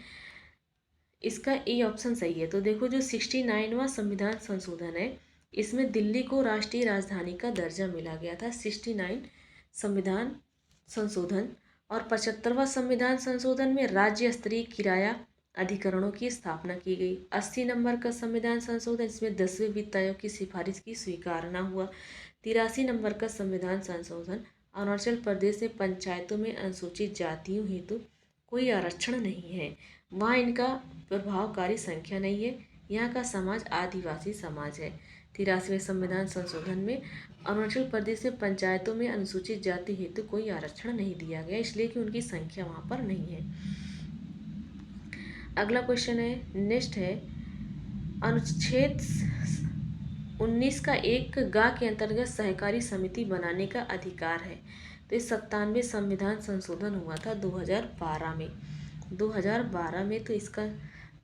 इसका ए ऑप्शन सही है। तो देखो, जो 69वां संविधान संशोधन है, इसमें दिल्ली को राष्ट्रीय राजधानी का दर्जा मिला गया था। 69 संविधान संशोधन। और 75वां संविधान संशोधन में राज्य स्तरीय किराया अधिकरणों की स्थापना की गई। 80 नंबर का संविधान संशोधन, इसमें 10वें वित्त आयोग की सिफारिश की स्वीकारना हुआ। 83 नंबर का संविधान संशोधन, अरुणाचल प्रदेश में पंचायतों में अनुसूचित जातियों हेतु कोई आरक्षण नहीं है, वहाँ इनका प्रभावकारी संख्या नहीं है, यहाँ का समाज आदिवासी समाज है। 83वें संविधान संशोधन में अरुणाचल प्रदेश में पंचायतों में अनुसूचित जाति हेतु कोई आरक्षण नहीं दिया गया, इसलिए कि उनकी संख्या वहाँ पर नहीं है। अगला क्वेश्चन है, नेक्स्ट है, अनुच्छेद 19 का 1 गा के अंतर्गत सहकारी समिति बनाने का अधिकार है। तो तो इस 97वें संविधान संशोधन हुआ था 2012 में। 2012 में, तो इसका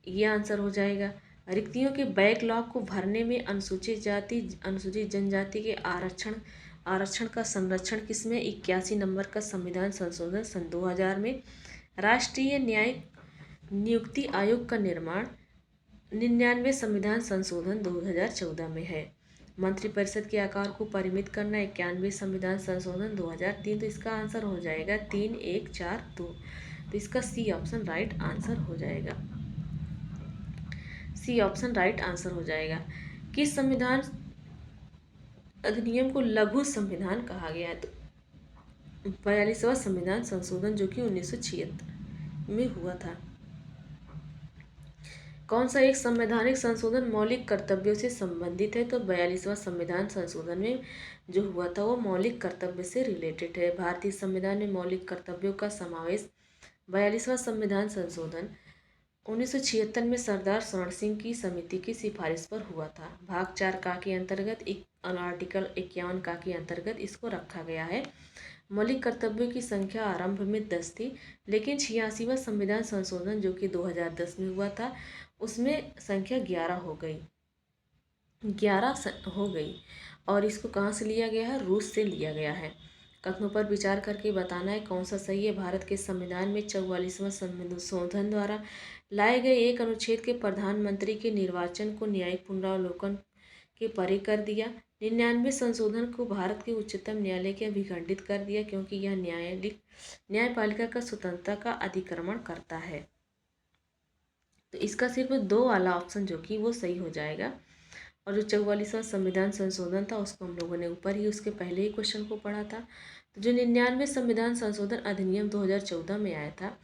ये आंसर हो जाएगा। रिक्तियों के बैकलॉग को भरने में अनुसूचित जनजाति के आरक्षण का संरक्षण किसमें? 81 नंबर का संविधान संशोधन सन 2000 में। राष्ट्रीय न्यायिक नियुक्ति आयोग का निर्माण 99 संविधान संशोधन 2014 में है। मंत्रिपरिषद के आकार को परिमित करना 91 संविधान संशोधन 2003। तो इसका आंसर हो जाएगा 3142। तो इसका सी ऑप्शन राइट आंसर हो जाएगा। सी ऑप्शन राइट आंसर हो जाएगा। किस संविधान अधिनियम को लघु संविधान कहा गया है? तो 42वां संविधान संशोधन, जो कि 1976 में हुआ था। कौन सा एक संवैधानिक संशोधन मौलिक कर्तव्यों से संबंधित है? तो 42वां संविधान संशोधन में जो हुआ था वो मौलिक कर्तव्य से रिलेटेड है। भारतीय संविधान में मौलिक कर्तव्यों का समावेश 42वां संविधान संशोधन 1976 में सरदार स्वर्ण सिंह की समिति की सिफारिश पर हुआ था। भाग 4 का के अंतर्गत आर्टिकल 51 का के अंतर्गत इसको रखा गया है। मौलिक कर्तव्यों की संख्या आरंभ में 10 थी, लेकिन 86वां संविधान संशोधन जो कि 2010 में हुआ था उसमें संख्या 11 हो गई। 11 हो गई। और इसको कहाँ से लिया गया है? रूस से लिया गया है। कथनों पर विचार करके बताना है कौन सा सही है। भारत के संविधान में 44वां संशोधन द्वारा लाए गए एक अनुच्छेद के प्रधानमंत्री के निर्वाचन को न्यायिक पुनरावलोकन के परे कर दिया। 99 संशोधन को भारत के उच्चतम न्यायालय के अभिखंडित कर दिया, क्योंकि यह न्यायपालिका का स्वतंत्रता का अतिक्रमण करता है। तो इसका सिर्फ 2 वाला ऑप्शन जो कि वो सही हो जाएगा। और जो 44वां संविधान संशोधन था उसको हम लोगों ने ऊपर ही उसके पहले ही क्वेश्चन को पढ़ा था। तो जो 99 संविधान संशोधन अधिनियम 2014 में आया था,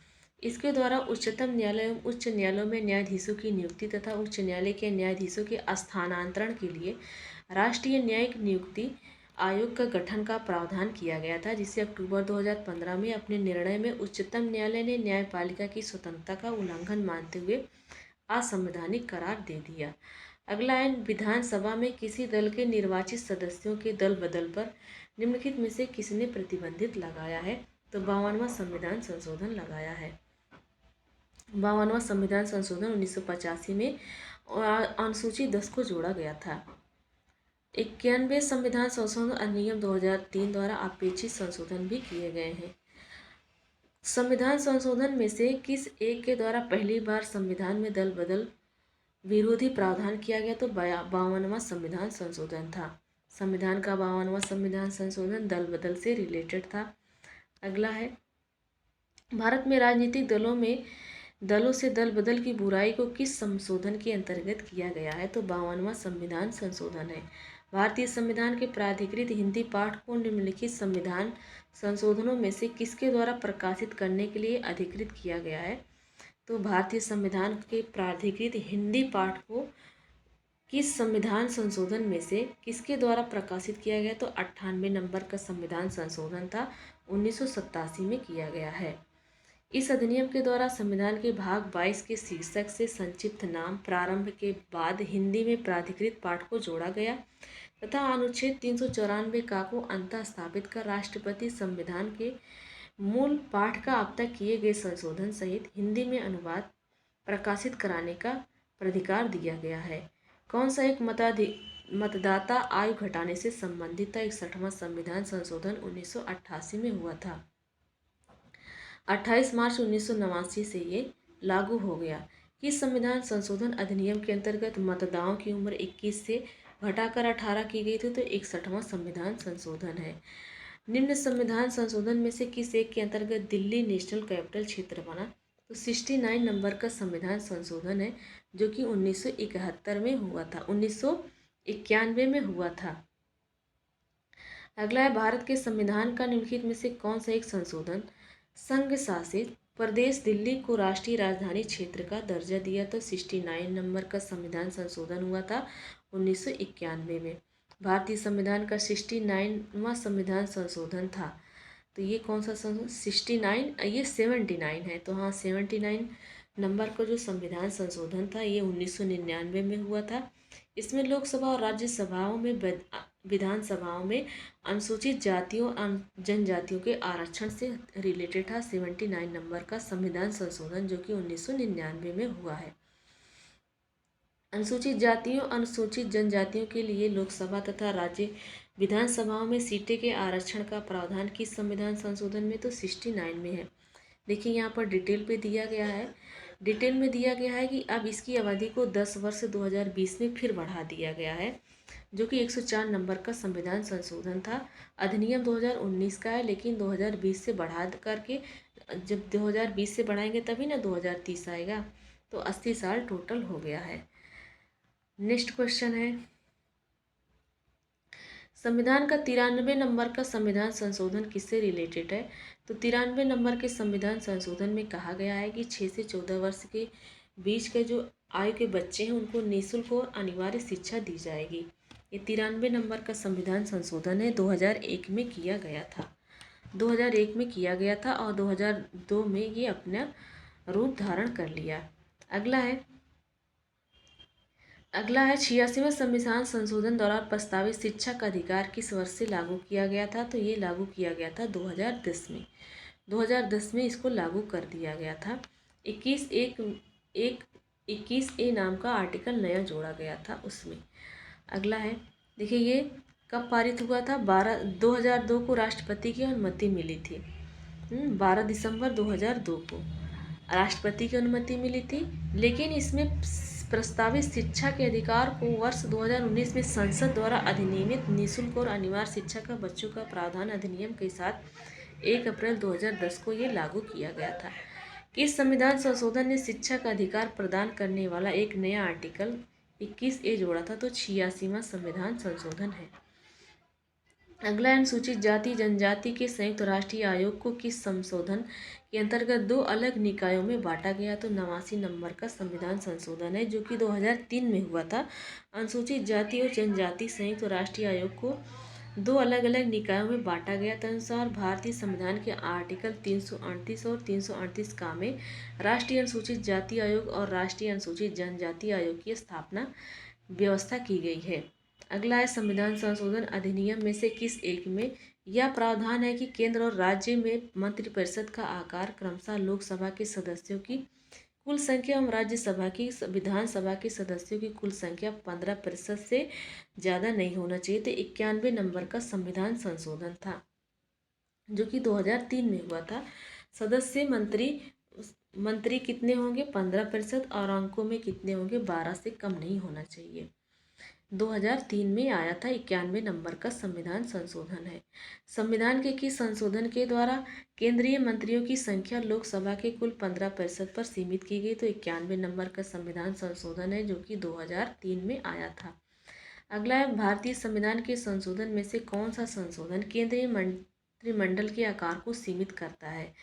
इसके द्वारा उच्चतम न्यायालय एवं उच्च न्यायालयों में न्यायाधीशों की नियुक्ति तथा उच्च न्यायालय के न्यायाधीशों के स्थानांतरण के लिए राष्ट्रीय न्यायिक नियुक्ति आयोग का गठन का प्रावधान किया गया था, जिसे अक्टूबर 2015 में अपने निर्णय में उच्चतम न्यायालय ने न्यायपालिका की स्वतंत्रता का उल्लंघन मानते हुए असंवैधानिक करार दे दिया। अगला है, विधानसभा में किसी दल के निर्वाचित सदस्यों के दल बदल पर निम्नलिखित में से किसने प्रतिबंधित लगाया है? तो 52वां संविधान संशोधन लगाया है। 52वां संविधान संशोधन 1985 में अनुसूची 10 को जोड़ा गया था। 91 संविधान संशोधन अधिनियम 2003 द्वारा अपेक्षित संशोधन भी किए गए हैं। संविधान संशोधन में से किस एक के द्वारा पहली बार संविधान में दल बदल विरोधी प्रावधान किया गया? तो 52वां संविधान संशोधन था। संविधान का 52वां संविधान संशोधन दल बदल से रिलेटेड था। अगला है, भारत में राजनीतिक दलों से दल बदल की बुराई को किस संशोधन के अंतर्गत किया गया है? तो 52वां संविधान संशोधन है। भारतीय संविधान के प्राधिकृत हिंदी पाठ को निम्नलिखित संविधान संशोधनों में से किसके द्वारा प्रकाशित करने के लिए अधिकृत किया गया है? तो भारतीय संविधान के प्राधिकृत हिंदी पाठ को किस संविधान संशोधन में से किसके द्वारा प्रकाशित किया गया? तो 98 नंबर का संविधान संशोधन था, 1987 में किया गया है। इस अधिनियम के द्वारा संविधान के भाग 22 के शीर्षक से संक्षिप्त नाम प्रारंभ के बाद हिंदी में प्राधिकृत पाठ को जोड़ा गया तथा अनुच्छेद 394 का को अंतः स्थापित कर राष्ट्रपति संविधान के मूल पाठ का अब तक किए गए संशोधन सहित हिंदी में अनुवाद प्रकाशित कराने का प्राधिकार दिया गया है। कौन सा एक मतदाता आयु घटाने से संबंधित था? 61वां संविधान संशोधन 1988 में हुआ था। 28 मार्च 1989 से ये लागू हो गया। किस संविधान संशोधन अधिनियम के अंतर्गत मतदाताओं की उम्र 21 से घटाकर 18 की गई थी? तो 61वां संविधान संशोधन है। निम्न संविधान संशोधन में से किस एक के अंतर्गत दिल्ली नेशनल कैपिटल क्षेत्र बना? तो 69 नंबर का संविधान संशोधन है, जो कि 1971 में हुआ था, 1991 में हुआ था। अगला है, भारत के संविधान का निम्नलिखित में से कौन सा एक संशोधन संघ शासित प्रदेश दिल्ली को राष्ट्रीय राजधानी क्षेत्र का दर्जा दिया? तो 69 नंबर का संविधान संशोधन हुआ था 1991 में। भारतीय संविधान का 69वां संविधान संशोधन था। तो ये कौन सा 69? ये 79 है। तो हाँ, 79 नंबर का जो संविधान संशोधन था ये 1999 में हुआ था। इसमें लोकसभा और राज्यसभाओं में विधानसभाओं में अनुसूचित जातियों जनजातियों के आरक्षण से रिलेटेड था 79 नंबर का संविधान संशोधन, जो कि 1999 में हुआ है। अनुसूचित जातियों अनुसूचित जनजातियों के लिए लोकसभा तथा राज्य विधानसभाओं में सीटें के आरक्षण का प्रावधान किस संविधान संशोधन में, तो 69 में है। देखिए यहाँ पर डिटेल पे दिया गया है, डिटेल में दिया गया है कि अब इसकी अवधि को 10 वर्ष 2020 में फिर बढ़ा दिया गया है, जो कि 104 नंबर का संविधान संशोधन था। अधिनियम 2019 का है, लेकिन 2020 से बढ़ा करके, जब 2020 से बढ़ाएंगे तभी ना 2030 आएगा, तो 80 साल टोटल हो गया है। नेक्स्ट क्वेश्चन है, संविधान का 93 नंबर का संविधान संशोधन किससे रिलेटेड है, तो 93 नंबर के संविधान संशोधन में कहा गया है कि 6 से 14 वर्ष के बीच के जो आयु के बच्चे हैं उनको निःशुल्क और अनिवार्य शिक्षा दी जाएगी। ये 93 नंबर का संविधान संशोधन है, 2001 में किया गया था, 2001 में किया गया था और 2002 में ये अपना रूप धारण कर लिया। अगला है 86वां संविधान संशोधन द्वारा प्रस्तावित शिक्षा का अधिकार किस वर्ष से लागू किया गया था, तो ये लागू किया गया था 2010 में। 2010 में इसको लागू कर दिया गया था। 21A नाम का आर्टिकल नया जोड़ा गया था उसमें। अगला है, देखिए ये कब पारित हुआ था, 2002 को राष्ट्रपति की अनुमति मिली थी। 12 दिसंबर 2002 को राष्ट्रपति की अनुमति मिली थी, लेकिन इसमें प्रस्तावित शिक्षा के अधिकार को वर्ष 2019 में संसद द्वारा अधिनियमित निःशुल्क और अनिवार्य शिक्षा का बच्चों का प्रावधान अधिनियम के साथ 1 अप्रैल 2010 को ये लागू किया गया था। किस संविधान संशोधन ने शिक्षा का अधिकार प्रदान करने वाला एक नया आर्टिकल 21A जोड़ा था, तो 86वां संविधान संशोधन है। अगला, अनुसूचित जाति जनजाति के संयुक्त राष्ट्रीय आयोग को किस संशोधन के अंतर्गत 2 अलग निकायों में बांटा गया, तो 89 नंबर का संविधान संशोधन है, जो कि 2003 में हुआ था। अनुसूचित जाति और जनजाति संयुक्त राष्ट्रीय आयोग को 2 अलग अलग निकायों में बांटा गया। तदनुसार भारतीय संविधान के आर्टिकल 338 और 338 का में राष्ट्रीय अनुसूचित जाति आयोग और राष्ट्रीय अनुसूचित जनजाति आयोग की स्थापना व्यवस्था की गई है। अगला है, संविधान संशोधन अधिनियम में से किस एक में यह प्रावधान है कि केंद्र और राज्य में मंत्रिपरिषद का आकार क्रमशः लोकसभा के सदस्यों की कुल संख्या एवं राज्यसभा की विधानसभा के सदस्यों की कुल संख्या 15% से ज़्यादा नहीं होना चाहिए। तो 91 नंबर का संविधान संशोधन था, जो कि 2003 में हुआ था। सदस्य मंत्री कितने होंगे, 15%, और अंकों में कितने होंगे, 12 से कम नहीं होना चाहिए। 2003 में आया था 91 नंबर का संविधान संशोधन है। संविधान के किस संशोधन के द्वारा केंद्रीय मंत्रियों की संख्या लोकसभा के कुल 15% पर सीमित की गई, तो 91 नंबर का संविधान संशोधन है, जो कि 2003 में आया था। अगला है, भारतीय संविधान के संशोधन में से कौन सा संशोधन केंद्रीय मंत्रिमंडल के आकार को सीमित करता है,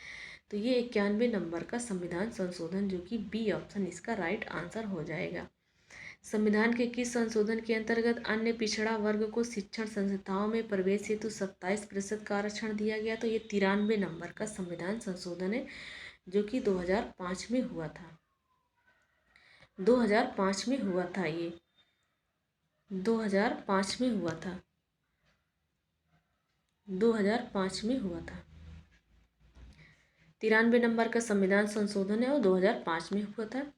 तो ये 91 नंबर का संविधान संशोधन, जो कि बी ऑप्शन इसका राइट आंसर हो जाएगा। संविधान के किस संशोधन के अंतर्गत अन्य पिछड़ा वर्ग को शिक्षण संस्थाओं में प्रवेश हेतु 27% का आरक्षण दिया गया, तो ये 93 नंबर का संविधान संशोधन है, जो कि 2005 में हुआ था। 2005 में हुआ था, ये 2005 में हुआ था, 2005 में हुआ था। 93 नंबर का संविधान संशोधन है और 2005 में हुआ था।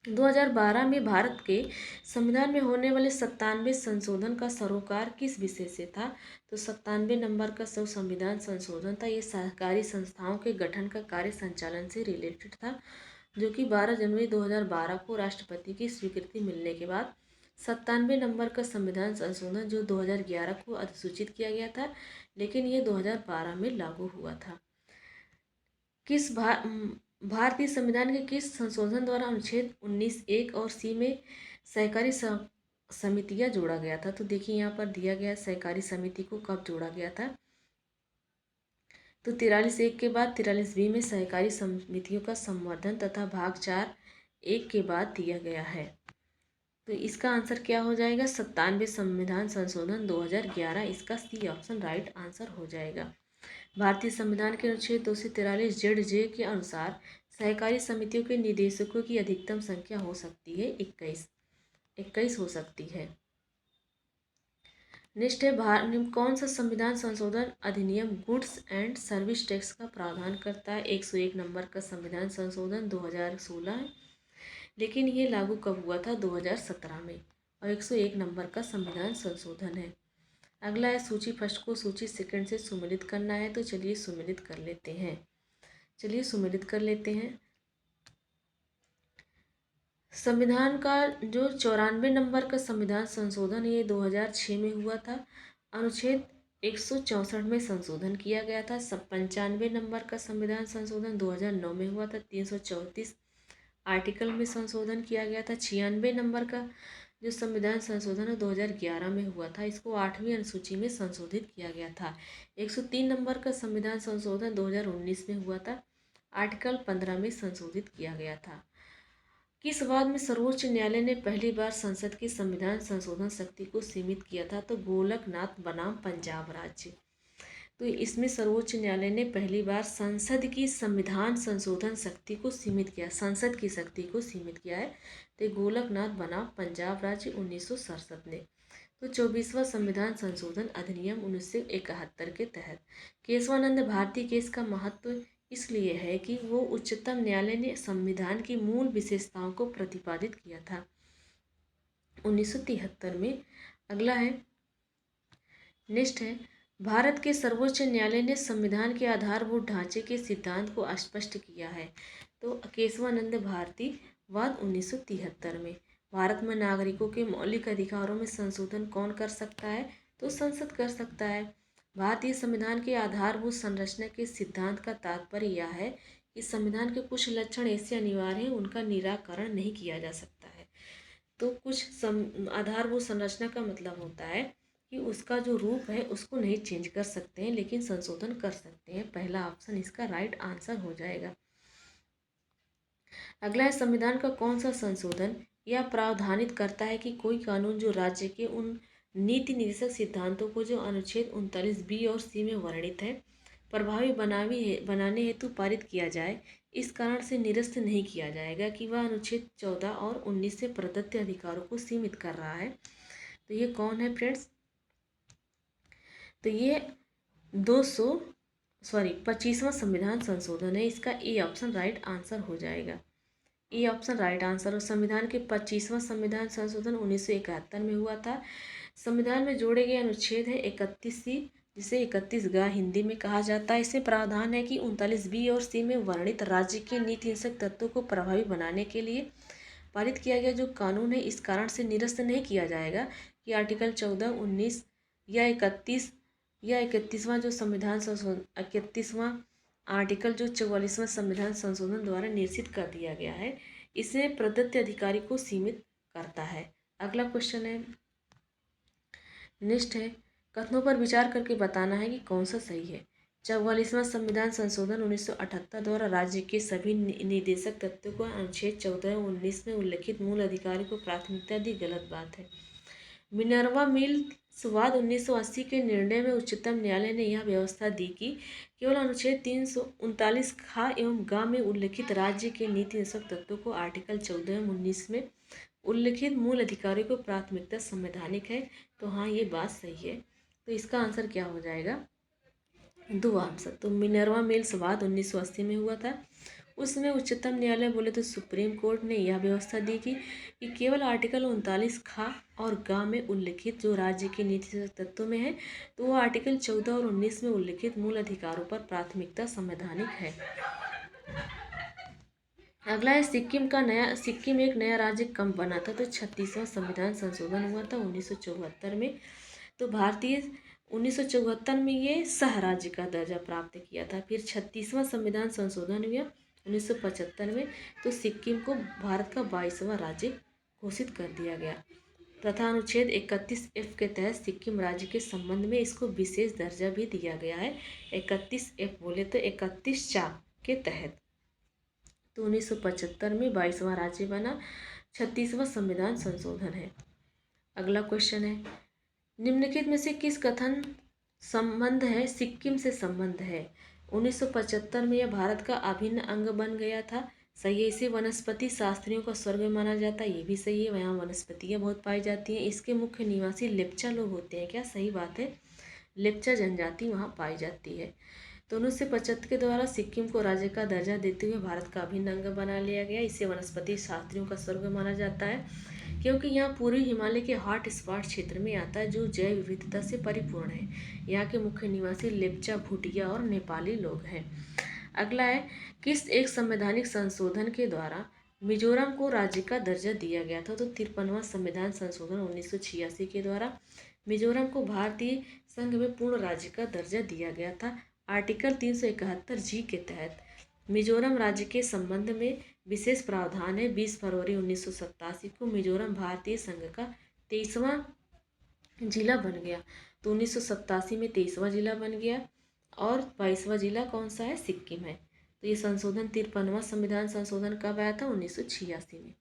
2012 में भारत के संविधान में होने वाले 97 संशोधन का सरोकार किस विषय से था, तो 97 नंबर का संविधान संशोधन था, ये सहकारी संस्थाओं के गठन का कार्य संचालन से रिलेटेड था, जो कि 12 जनवरी 2012 को राष्ट्रपति की स्वीकृति मिलने के बाद 97 नंबर का संविधान संशोधन, जो 2011 को अधिसूचित किया गया था, लेकिन ये 2012 में लागू हुआ था। भारतीय संविधान के किस संशोधन द्वारा अनुच्छेद 19(1) और सी में सहकारी समितियां जोड़ा गया था, तो देखिए यहाँ पर दिया गया सहकारी समिति को कब जोड़ा गया था, तो 43(1) के बाद 43(b) में सहकारी समितियों का संवर्धन तथा भाग 4(1) के बाद दिया गया है। तो इसका आंसर क्या हो जाएगा, 97 संविधान संशोधन 2011, इसका सी ऑप्शन राइट आंसर हो जाएगा। भारतीय संविधान के अनुच्छेद 243 जेड के अनुसार सहकारी समितियों के निदेशकों की अधिकतम संख्या हो सकती है 21 हो सकती है। नेक्स्ट है कौन सा संविधान संशोधन अधिनियम गुड्स एंड सर्विस टैक्स का प्रावधान करता है? 101 नंबर का संविधान संशोधन 2016 है, लेकिन ये लागू कब हुआ था? 2017 में। और 101 नंबर का संविधान संशोधन है। अगला है सूची फर्स्ट को सूची सेकंड से सुमेलित करना है, तो चलिए सुमेलित कर लेते हैं। संविधान का जो 94 नंबर का संविधान संशोधन ये 2006 में हुआ था। अनुच्छेद 164 में संशोधन किया गया था। 95 नंबर का संविधान संशोधन 2009 में हुआ था। 334 आर्टिकल में संशोधन किया गया था। 96 नंबर का जो संविधान संशोधन है 2011 में हुआ था। इसको 8वीं अनुसूची में संशोधित किया गया था। 103 नंबर का संविधान संशोधन 2019 में हुआ था। आर्टिकल 15 में संशोधित किया गया था। किस वाद में सर्वोच्च न्यायालय ने पहली बार संसद की संविधान संशोधन शक्ति को सीमित किया था? तो गोलकनाथ बनाम पंजाब राज्य। तो इसमें सर्वोच्च न्यायालय ने पहली बार संसद की संविधान संशोधन शक्ति को सीमित किया, संसद की शक्ति को सीमित किया है। तो गोलकनाथ बनाम पंजाब राज्य 1967 ने। तो 24वां संविधान संशोधन अधिनियम 1971 के तहत केशवानंद भारती केस का महत्व इसलिए है कि वो उच्चतम न्यायालय ने संविधान की मूल विशेषताओं को प्रतिपादित किया था 1973 में। अगला है नेक्स्ट है भारत के सर्वोच्च न्यायालय ने संविधान के आधारभूत ढांचे के सिद्धांत को स्पष्ट किया है। तो केशवानंद भारती वाद 1973 में। भारत में नागरिकों के मौलिक अधिकारों में संशोधन कौन कर सकता है? तो संसद कर सकता है। भारतीय संविधान के आधारभूत संरचना के सिद्धांत का तात्पर्य यह है कि संविधान के कुछ लक्षण ऐसे अनिवार्य हैं उनका निराकरण नहीं किया जा सकता है। तो कुछ आधारभूत संरचना का मतलब होता है कि उसका जो रूप है उसको नहीं चेंज कर सकते हैं, लेकिन संशोधन कर सकते हैं। पहला ऑप्शन इसका राइट आंसर हो जाएगा। अगला है संविधान का कौन सा संशोधन यह प्रावधानित करता है कि कोई कानून जो राज्य के उन नीति निर्देशक सिद्धांतों को जो अनुच्छेद 39 बी और सी में वर्णित है प्रभावी बनाने हेतु पारित किया जाए, इस कारण से निरस्त नहीं किया जाएगा कि वह अनुच्छेद 14 और 19 से प्रदत्त अधिकारों को सीमित कर रहा है। तो ये कौन है फ्रेंड्स? तो ये 25वां संविधान संशोधन है। इसका ए ऑप्शन राइट आंसर हो जाएगा। A option right answer. और संविधान के 25वां संविधान संशोधन 1971 में हुआ था। संविधान में जोड़े गए अनुच्छेद है 31C, जिसे 31 हिंदी में कहा जाता है। इसमें प्रावधान है कि 39 बी और सी में वर्णित राज्य के नीति हिंसक तत्वों को प्रभावी बनाने के लिए पारित किया गया जो कानून है इस कारण से निरस्त नहीं किया जाएगा कि आर्टिकल 14, 19 या 31 या 31वां जो संविधान संशोधन 31वां आर्टिकल जो 44वां संविधान संशोधन द्वारा निश्चित कर दिया गया है, इसे प्रदत्त अधिकारी को सीमित करता है। अगला क्वेश्चन है नेक्स्ट है कथनों पर विचार करके बताना है कि कौन सा सही है। 44वां संविधान संशोधन 1978 द्वारा राज्य के सभी निदेशक तत्वों को अनुच्छेद 14 और 19 में उल्लिखित मूल अधिकारी को प्राथमिकता दी, गलत बात है। मिनर्वा मिल्स वाद 1980 के निर्णय में उच्चतम न्यायालय ने यह व्यवस्था दी कि केवल अनुच्छेद 339 खा एवं गा में उल्लिखित राज्य के नीति निर्देशक तत्वों को आर्टिकल 14 एवं 19 में उल्लिखित मूल अधिकारियों को प्राथमिकता संवैधानिक है। तो हाँ, ये बात सही है। तो इसका आंसर क्या हो जाएगा? दो आंसर। तो मिनर्वा मिल्स वाद 1980 में हुआ था। उसमें उच्चतम न्यायालय बोले तो सुप्रीम कोर्ट ने यह व्यवस्था दी कि केवल आर्टिकल 39 खा और गा में उल्लिखित जो राज्य के नीति तत्वों में है तो वो आर्टिकल 14 और 19 में उल्लिखित मूल अधिकारों पर प्राथमिकता संवैधानिक है। अगला है सिक्किम एक नया राज्य कब बना था? तो 36वां संविधान संशोधन हुआ था 1974 में। तो भारतीय 1974 में ये सह राज्य का दर्जा प्राप्त किया था। फिर 36वां संविधान संशोधन हुआ 1975 में, तो सिक्किम को भारत का 22वां राज्य घोषित कर दिया गया तथा अनुच्छेद 31F के तहत सिक्किम राज्य के संबंध में इसको विशेष दर्जा भी दिया गया है। 31F बोले तो 31 के तहत। तो 1975 में 22वां राज्य बना। 36वां संविधान संशोधन है। अगला क्वेश्चन है निम्नलिखित में से किस कथन संबंध है सिक्किम से संबंध है? 1975 में यह भारत का अभिन्न अंग बन गया था। सही है। इसे वनस्पति शास्त्रियों का स्वर्ग माना जाता है, ये भी सही है। वहाँ वनस्पतियाँ बहुत पाई जाती हैं। इसके मुख्य निवासी लेप्चा लोग होते हैं, क्या सही बात है। लेप्चा जनजाति वहाँ पाई जाती है। तो 1975 के द्वारा सिक्किम को राज्य का दर्जा देते हुए भारत का अभिन्न अंग बना लिया गया। इसे वनस्पति शास्त्रियों का स्वर्ग माना जाता है, क्योंकि यहाँ पूर्वी हिमालय के हॉट स्पॉट क्षेत्र में आता है, जो जैव विविधता से परिपूर्ण है। यहाँ के मुख्य निवासी लेप्चा, भूटिया और नेपाली लोग हैं। अगला है, किस एक संवैधानिक संशोधन के द्वारा मिजोरम को राज्य का दर्जा दिया गया था। तो 53वां संविधान संशोधन 1986 के द्वारा मिजोरम को भारतीय संघ में पूर्ण राज्य का दर्जा दिया गया था। आर्टिकल 371 जी के तहत मिजोरम राज्य के संबंध में विशेष प्रावधान है। 20 फरवरी 1987 को मिजोरम भारतीय संघ का 23वां जिला बन गया। तो 1987 में 23वां जिला बन गया और 22वां जिला कौन सा है, सिक्किम है। तो ये संशोधन 53वां संविधान संशोधन कब आया था, 1986 में।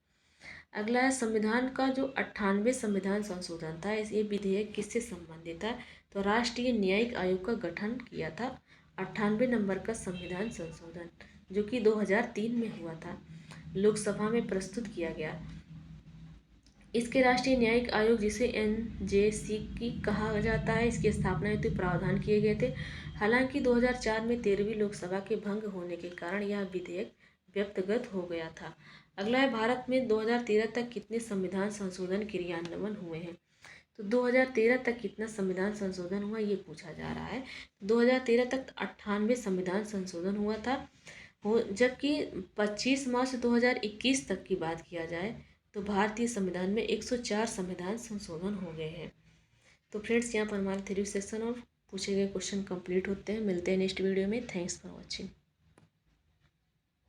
अगला है, संविधान का जो 98वें संविधान संशोधन था, ये विधेयक किससे संबंधित है। तो राष्ट्रीय न्यायिक आयोग का गठन किया था 98 नंबर का संविधान संशोधन, जो कि 2003 में हुआ था, लोकसभा में प्रस्तुत किया गया। इसके राष्ट्रीय न्यायिक आयोग, जिसे एनजेसी की कहा जाता है, इसकी स्थापना हेतु प्रावधान किए गए थे। हालांकि 2004 में 13वीं लोकसभा के भंग होने के कारण यह विधेयक व्यक्तगत हो गया था। अगला है, भारत में 2013 तक कितने संविधान संशोधन क्रियान्वयन हुए हैं। तो 2013 तक कितना संविधान संशोधन हुआ, ये पूछा जा रहा है। 2013 तक 98 संविधान संशोधन हुआ था, जबकि 25 मार्च 2021 तक की बात किया जाए तो भारतीय संविधान में 104 संविधान संशोधन हो गए हैं। तो फ्रेंड्स, यहाँ पर हमारा थ्योरी सेक्शन और पूछे गए क्वेश्चन कंप्लीट होते हैं। मिलते हैं नेक्स्ट वीडियो में। Thanks for watching.